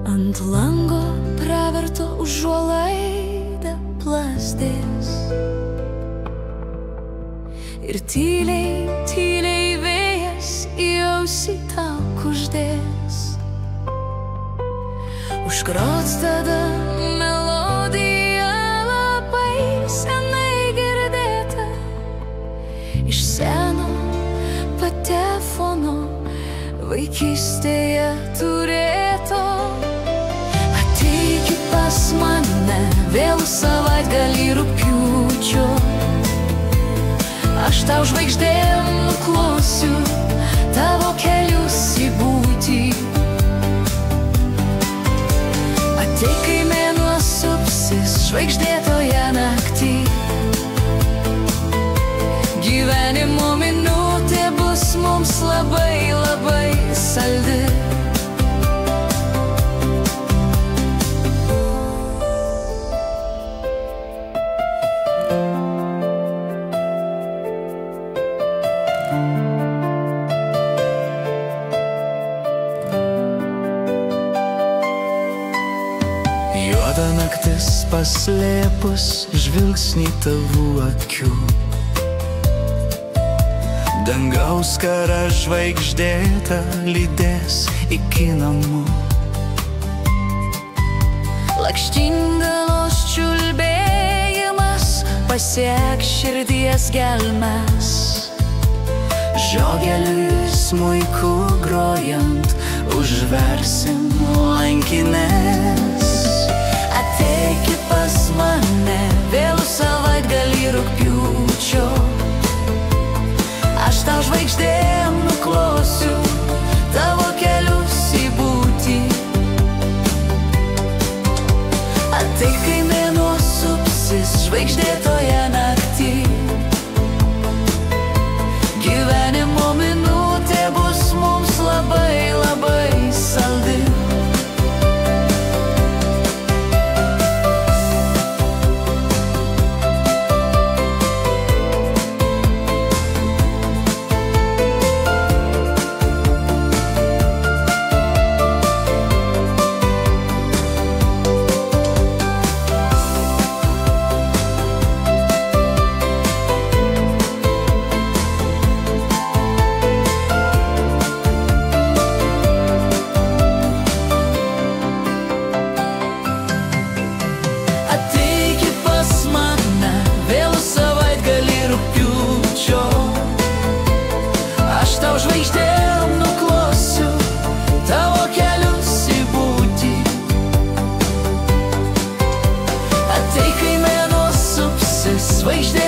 Ant lango praverto užuolaida plazdės ir tyliai, tyliai vėjas į ausį tau kuždės. Užgrots tada melodija labai senai girdėta iš seno patefono vaikystėje turėto. Ateik pas mane vėlų savaitgalį rugpjūčio, aš tau žvaigždėm nuklosiu tavo kelius į būtį. Ateik, kai mėnuo supsis žvaigždėtoje naktį, gyvenimo minutė bus mums labai, labai saldi. Juoda naktis paslėpus žvilgsnį tavų akių, dangaus kara žvaigždėta lydės iki namų. Lakštingalos čiulbėjimas pasiek širdies gelmes, Žiogeliui smuiku grojant užversim lankines. ateik pas mane vėlų savaitgalį rugpjūčio, aš tau žvaigždėm nuklosiu tavo kelius į būtį. Ateik, kai mėnuo supsis žvaigždėtoje naktį, gyvenimo minutė bus mums labai, labai saldi. Žvaigždėm nuklosiu tavo kelius į būtį. Ateik, kai mėnuo supsis žvaigždėm